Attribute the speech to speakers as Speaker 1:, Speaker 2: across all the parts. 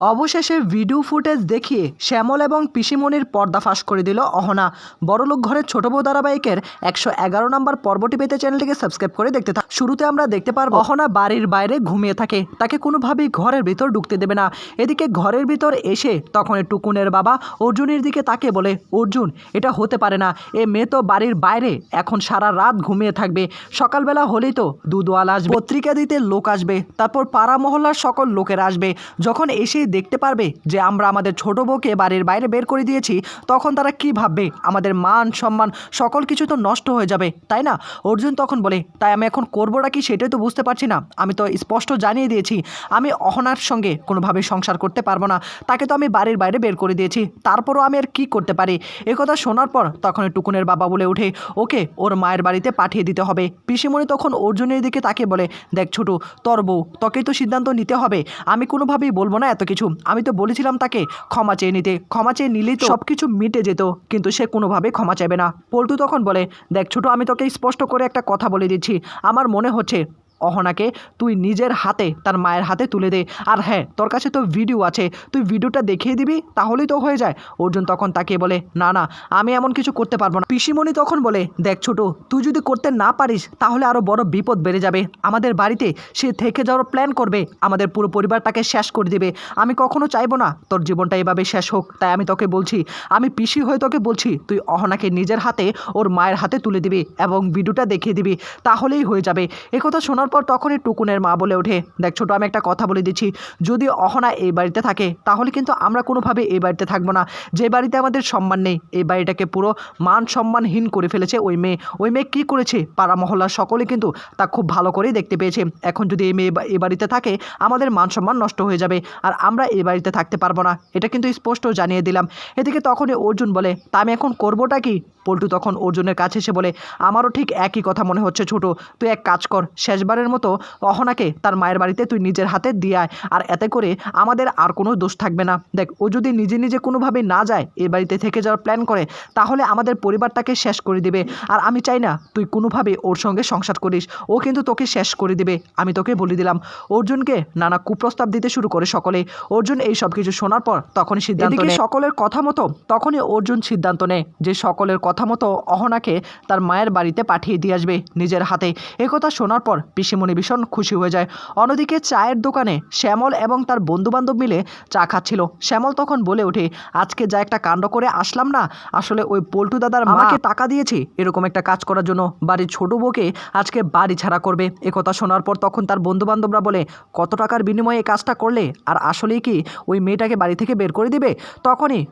Speaker 1: অবশেষে video footage দেখিয়ে শ্যামল এবং পিসিমণির পর্দাফাশ করে দিল অহনা। বড়লোক ঘরের ছোট বউ ধারাবাহিকের 111 নম্বর পর্বটি পেতে চ্যানেলটিকে সাবস্ক্রাইব করে দেখতে থাক। শুরুতে আমরা দেখতে পারবো অহনা বাড়ির বাইরে ঘুমিয়ে থাকে, তাকে কোনোভাবেই ঘরের ভিতর ঢুকতে দেবে না। এদিকে ঘরের ভিতর এসে তখন টুকুনের বাবা অর্জুনের দিকে তাকে বলে, অর্জুন, এটা হতে পারে না, এ মেয়ে তো বাড়ির বাইরে এখন সারা রাত ঘুমিয়ে থাকবে, সকালবেলা হলেই তো দুধওয়ালা আসবে, পত্রিকা দিতে লোক আসবে, তারপর পাড়া মহল্লার সকল লোকেরা আসবে, যখন এসে দেখতে পারবে যে আমরা আমাদের ছোট বউকে বাড়ির বাইরে বের করে দিয়েছি, তখন তারা কি ভাববে, আমাদের মান সম্মান সকল কিছু তো নষ্ট হয়ে যাবে, তাই না? অর্জুন তখন বলে, তাই আমি এখন করবোটা কি সেটাই তো বুঝতে পারছি না। আমি তো স্পষ্ট জানিয়ে দিয়েছি আমি অহনার সঙ্গে কোনোভাবে সংসার করতে পারবো না, তাকে তো আমি বাড়ির বাইরে বের করে দিয়েছি, তারপরও আমি আর কি করতে পারি? একথা শোনার পর তখন টুকুনের বাবা বলে ওঠে, ওকে ওর মায়ের বাড়িতে পাঠিয়ে দিতে হবে। পিসিমণি তখন অর্জুনের দিকে তাকে বলে, দেখ ছোটু, তোর বউ, তোকেই তো সিদ্ধান্ত নিতে হবে, আমি কোনোভাবেই বলবো না এত কিছু। আমি তো বলেছিলাম তাকে ক্ষমা চেয়ে নিতে, ক্ষমা চেয়ে নিলেই তো সব কিছু মিটে যেত, কিন্তু সে কোনোভাবে ক্ষমা চাইবে না। পল্টু তখন বলে, দেখ ছোট, আমি তোকে স্পষ্ট করে একটা কথা বলে দিচ্ছি, আমার মনে হচ্ছে অহনাকে তুই নিজের হাতে তার মায়ের হাতে তুলে দে। আর হ্যাঁ, তোর কাছে তো ভিডিও আছে, তুই ভিডিওটা দেখিয়ে দিবি, তাহলেই তো হয়ে যায়। অর্জুন তখন তাকে বলে, না না, আমি এমন কিছু করতে পারবো না। পিসিমণি তখন বলে, দেখ ছোট, তুই যদি করতে না পারিস তাহলে আরও বড় বিপদ বেড়ে যাবে। আমাদের বাড়িতে সে থেকে যাওয়ার প্ল্যান করবে, আমাদের পুরো পরিবারটাকে শেষ করে দেবে। আমি কখনো চাইবো না তোর জীবনটা এভাবে শেষ হোক, তাই আমি তোকে বলছি, আমি পিসি হয়ে তোকে বলছি, তুই অহনাকে নিজের হাতে ওর মায়ের হাতে তুলে দিবি এবং ভিডিওটা দেখিয়ে দিবি, তাহলেই হয়ে যাবে। একথা শোনার পর তখনই টুকুনের মা বলে ওঠে, দেখ ছোট, আমি একটা কথা বলে দিচ্ছি, যদি অহনা এই বাড়িতে থাকে তাহলে কিন্তু আমরা কোনোভাবে এই বাড়িতে থাকবো না। যে বাড়িতে আমাদের সম্মান নেই, এই বাড়িটাকে পুরো মান সম্মানহীন করে ফেলেছে ওই মেয়ে। ওই মেয়ে কী করেছে পাড়া মহল্লার সকলে কিন্তু তা খুব ভালো করেই দেখতে পেয়েছে। এখন যদি এই মেয়ে এই বাড়িতে থাকে, আমাদের মান সম্মান নষ্ট হয়ে যাবে, আর আমরা এই বাড়িতে থাকতে পারবো না, এটা কিন্তু স্পষ্ট জানিয়ে দিলাম। এদিকে তখনই অর্জুন বলে, তা আমি এখন করবোটা কি? পল্টু তখন অর্জুনের কাছে এসে বলে, আমারও ঠিক একই কথা মনে হচ্ছে ছোট, তুই এক কাজ কর, শেষবারের মতো অহনাকে তার মায়ের বাড়িতে তুই নিজের হাতে দিয়ে আয়, আর এতে করে আমাদের আর কোনো দোষ থাকবে না। দেখ, ও যদি নিজে নিজে কোনোভাবে না যায়, এই বাড়িতে থেকে যাওয়ার প্ল্যান করে, তাহলে আমাদের পরিবারটাকে শেষ করে দিবে, আর আমি চাই না তুই কোনোভাবে ওর সঙ্গে সংসার করিস, ও কিন্তু তোকে শেষ করে দিবে, আমি তোকে বলে দিলাম। অর্জুনকে নানা কুপ্রস্তাব দিতে শুরু করে সকলে। অর্জুন এই সব কিছু শোনার পর তখনই সিদ্ধান্ত নেয়, সকলের কথা মতো তখনই অর্জুন সিদ্ধান্ত নেয় যে সকলের কথা মতো অহনাকে তার মায়ের বাড়িতে পাঠিয়ে দিয়ে আসবে নিজের হাতে। একথা শোনার পর পিসিমণি ভীষণ খুশি হয়ে যায়। অন্যদিকে চায়ের দোকানে শ্যামল এবং তার বন্ধুবান্ধব মিলে চা খাচ্ছিল। শ্যামল তখন বলে ওঠে, আজকে যা একটা কাণ্ড করে আসলাম না, আসলে ওই পল্টু দাদার আমাকে টাকা দিয়েছে এরকম একটা কাজ করার জন্য, বাড়ির ছোট বউকে আজকে বাড়ি ছাড়া করবে। একথা শোনার পর তখন তার বন্ধুবান্ধবরা বলে, কত টাকার বিনিময়ে এই কাজটা করলে, আর আসলেই কি ওই মেয়েটাকে বাড়ি থেকে বের করে দিবে?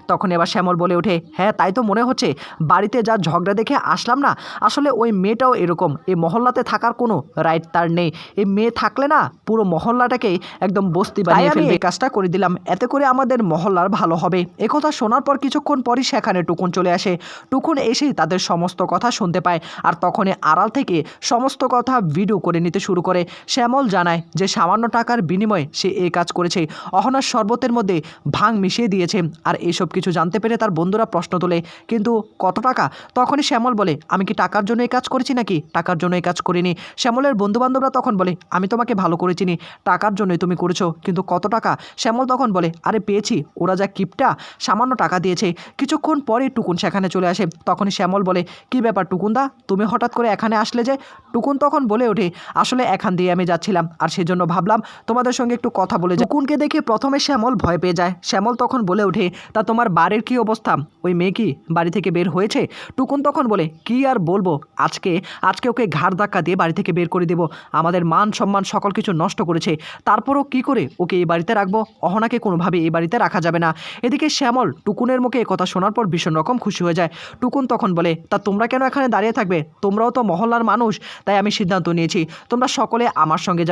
Speaker 1: তখন এবার শ্যামল বলে ওঠে, হ্যাঁ তাই তো মনে হচ্ছে, বাড়িতে যা ঝগড়া দেখে আসলাম না, আসলে ওই মেয়েটাও এরকম, এই মহল্লাতে থাকার কোনো রাইট তার নেই, এই মেয়ে থাকলে না পুরো মহল্লাটাকেই একদম বস্তি বানিয়ে ফেলবে। এই কাজটা করে দিলাম, এতে করে আমাদের মহল্লার ভালো হবে। একথা শোনার পর কিছুক্ষণ পরই সেখানে টুকুন চলে আসে। টুকুন এসেই তাদের সমস্ত কথা শুনতে পায়, আর তখনই আড়াল থেকে সমস্ত কথা ভিডিও করে নিতে শুরু করে। শ্যামল জানায় যে সামান্য টাকার বিনিময়ে সে এই কাজ করেছে, অহনার শরবতের মধ্যে ভাং মিশিয়ে দিয়েছে, আর এইসব কিছু জানতে পেরে তার বন্ধুরা প্রশ্ন তোলে, কিন্তু কত টাকা? তখনই শ্যামল বলে, আমি কি টাকার জন্য এই কাজ করেছি নাকি? টাকার জন্য এই কাজ করিনি। শ্যামলের বন্ধুবান্ধবরা তখন বলে, আমি তোমাকে ভালো করে চিনি, টাকার জন্যই তুমি করেছো, কিন্তু কত টাকা? শ্যামল তখন বলে, আরে পেয়েছি, ওরা যা কিপটা, সামান্য টাকা দিয়েছে। কিছুক্ষণ পরে টুকুন সেখানে চলে আসে। তখনই শ্যামল বলে, কি ব্যাপার টুকুনদা, তুমি হঠাৎ করে এখানে আসলে যে? টুকুন তখন বলে ওঠে, আসলে এখান দিয়ে আমি যাচ্ছিলাম, আর সেজন্য ভাবলাম তোমাদের সঙ্গে একটু কথা বলে যাই। টুকুনকে দেখে প্রথমে শ্যামল ভয় পেয়ে যায়। শ্যামল তখন বলে ওঠে, তা তোমার বাড়ির কি অবস্থা? ওই মেয়ে কি বাড়ি থেকে বের হয়েছে? টুকুন তখন বলে, কি আর বলবো, আজকে ওকে ঘাড় ধাক্কা দিয়ে বাড়ি থেকে বের করে দেব, আমাদের মান সম্মান সকল কিছু নষ্ট করেছে, তারপরও কি করে ওকে এই বাড়িতে রাখবো? অহনাকে কোনোভাবে এই বাড়িতে রাখা যাবে না। এদিকে শ্যামল টুকুনের মুখে কথা শোনার পর ভীষণ রকম খুশি হয়ে যায়। টুকুন তখন বলে, তা তোমরা কেন এখানে দাঁড়িয়ে থাকবে? তোমরাও তো মহল্লার মানুষ, তাই আমি সিদ্ধান্ত নিয়েছি তোমরা সকলে আমার সঙ্গে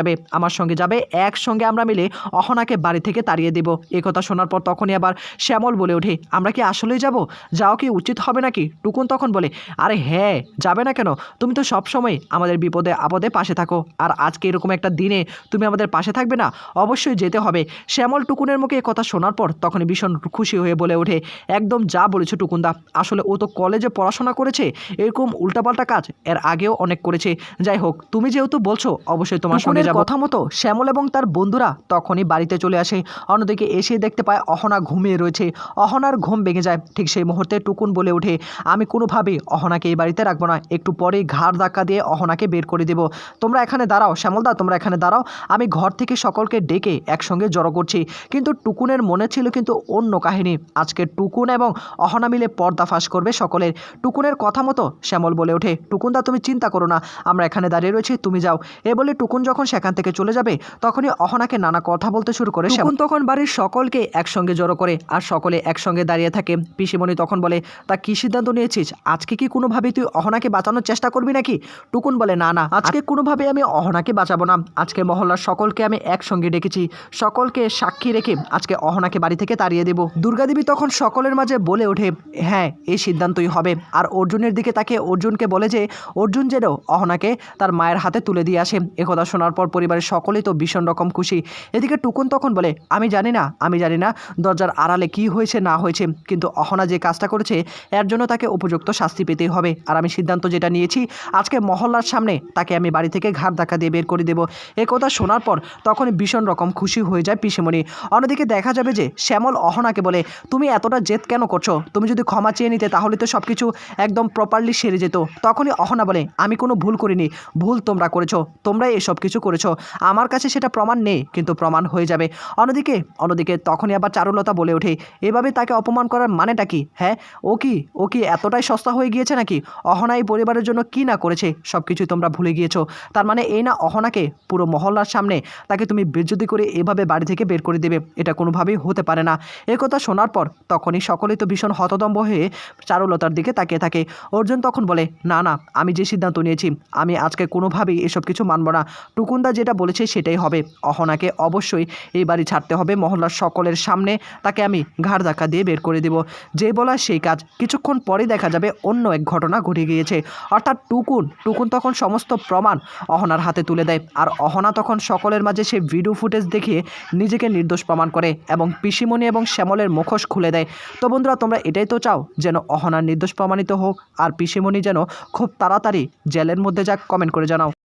Speaker 1: যাবে, একসঙ্গে আমরা মিলে অহনাকে বাড়ি থেকে তাড়িয়ে দেব। একথা শোনার পর তখনই আবার শ্যামল বলে ওঠে, আমরা কি আসলেই যাব? যাও কি উচিত হবে নাকি? টুকুন তখন বলে, আরে হ্যাঁ, যাবে না কেন? তুমি তো সবসময় আমাদের বিপদে আপদে পাশে থাকো, আর আজকে এরকম একটা দিনে তুমি আমাদের পাশে থাকবে না? অবশ্যই যেতে হবে। শ্যামল টুকুনের মুখে এ কথা শোনার পর তখনই ভীষণ খুশি হয়ে বলে ওঠে, একদম যা বলেছো টুকুনদা, আসলে ও তো কলেজে পড়াশোনা করেছে, এরকম উল্টাপাল্টা কাজ এর আগেও অনেক করেছে। যাই হোক, তুমি যেহেতু বলছো অবশ্যই তোমার সঙ্গে যাব। কথা মতো শ্যামল এবং তার বন্ধুরা তখনই বাড়িতে চলে আসে। অন্যদিকে এসে দেখতে পায় অহনা ঘুমিয়ে রয়েছে। অহনার ঘুম ভেঙে যায়। ঠিক সেই মুহূর্তে টুকুন বলে ওঠে, আমি কোনোভাবেই অহনাকে এই বাড়িতে রাখবো না, একটু পরেই ঘাড় ধাক্কা দিয়ে অহনাকে বের করে দেব। তোমরা এখানে দাঁড়াও শ্যামলদা, তোমরা এখানে দাঁড়াও, আমি ঘর থেকে সকলকে ডেকে একসঙ্গে জড়ো করছি। কিন্তু টুকুনের মনে ছিল কিন্তু অন্য কাহিনী। আজকে টুকুন এবং অহনা মিলে পর্দাফাশ করবে সকলের। টুকুনের কথা মতো শ্যামল বলে ওঠে, টুকুনদা তুমি চিন্তা করো না, আমরা এখানে দাঁড়িয়ে রয়েছি, তুমি যাও। এ বলে টুকুন যখন সেখান থেকে চলে যাবে তখনই অহনাকে নানা কথা বলতে শুরু করে। টুকুন তখন বাড়ির সকলকে একসঙ্গে জড়ো করে আর সকলে একসঙ্গে দাঁড়িয়ে থাকে। পিসিমণি তখন বলে, তা কি সিদ্ধান্ত নিয়েছিস? আজকে কি কোনোভাবেই তুই অহনাকে বাঁচানোর চেষ্টা করবি নাকি? টুকুন বলে, না না, আজকে কোনোভাবে আমি অহনাকে বাঁচাবো না। আজকে মহল্লার সকলকে আমি একসঙ্গে ডেকেছি, সকলকে সাক্ষী রেখে আজকে অহনাকে বাড়ি থেকে তাড়িয়ে দেব। দুর্গাদেবী তখন সকলের মাঝে বলে ওঠে, হ্যাঁ এই সিদ্ধান্তই হবে। আর অর্জুনের দিকে তাকে অর্জুনকে বলে যে অর্জুন যেন অহনাকে তার মায়ের হাতে তুলে দিয়ে আসে। একথা শোনার পর পরিবারের সকলেই তো ভীষণ রকম খুশি। এদিকে টুকুন তখন বলে, আমি জানি না দরজার আড়ালে কি হয়েছে না হয়েছে, কিন্তু অহনা যে কাজটা করেছে এর জন্য তাকে উপযুক্ত শাস্তি পেতেই হবে। আর আমি সিদ্ধান্ত যেটা নিয়েছি, আজকে মহল্লার সামনে তাকে আমি বাড়ি থেকে ঘাড় ধাক্কা দিয়ে বের করে দেবো। এ কথা শোনার পর তখন ভীষণ রকম খুশি হয়ে যায় পিসিমণি। অন্যদিকে দেখা যাবে যে শ্যামল অহনাকে বলে, তুমি এতটা জেদ কেন করছো? তুমি যদি ক্ষমা চেয়ে নিতে তাহলে তো সব কিছু একদম প্রপারলি সেরে যেত। তখনই অহনা বলে, আমি কোনো ভুল করিনি, ভুল তোমরা করেছো, তোমরাই এসব কিছু করেছো। আমার কাছে সেটা প্রমাণ নেই, কিন্তু প্রমাণ হয়ে যাবে। অন্যদিকে তখনই আবার চারুলতা বলে ওঠে, এভাবে তাকে অপমান করার মানেটা কি? হ্যাঁ, ও কি এতটাই সস্তা হয়ে গিয়েছে নাকি? অহনা এই পরিবারের জন্য কি না করেছে সব কিছুই তোমরা ভুলে গিয়েছো। তার মানে এই না অহনাকে পুরো মহল্লার সামনে তাকে তুমি বেজ্জতি করে এভাবে বাড়ি থেকে বের করে দেবে? এটা কোনোভাবেই হতে পারে না। এ কথা শোনার পর তখনই সকলেই তো ভীষণ হতদম্ব হয়ে চারুলতার দিকে তাকিয়ে থাকে। অর্জুন তখন বলে, না না, আমি যে সিদ্ধান্ত নিয়েছি আমি আজকে কোনোভাবেই এসব কিছু মানব না। টুকুনদা যেটা বলেছে সেটাই হবে। অহনাকে অবশ্যই এই বাড়ি ছাড়তে হবে। মহল্লার সকলের সামনে তাকে আমি ঘাড় ধাক্কা দিয়ে বের করে দেব। যে বলা সেই কাজ। কিছুক্ষণ পরেই দেখা যাবে অন্য এক ঘটনা ঘটে গিয়েছে। অর্থাৎ টুকুন তখন সমস্ত প্রমাণ অহনার হাতে তুলে দেয়। আর অহনা তখন সকলের মাঝে সে ভিডিও ফুটেজ দেখিয়ে নিজেকে নির্দোষ প্রমাণ করে এবং পিসিমণি এবং শ্যামলের মুখোশ খুলে দেয়। তো বন্ধুরা, তোমরা এটাই তো চাও যেন অহনা নির্দোষ প্রমাণিত হোক আর পিসিমণি যেন খুব তাড়াতাড়ি জেলের মধ্যে যাক? কমেন্ট করে জানাও।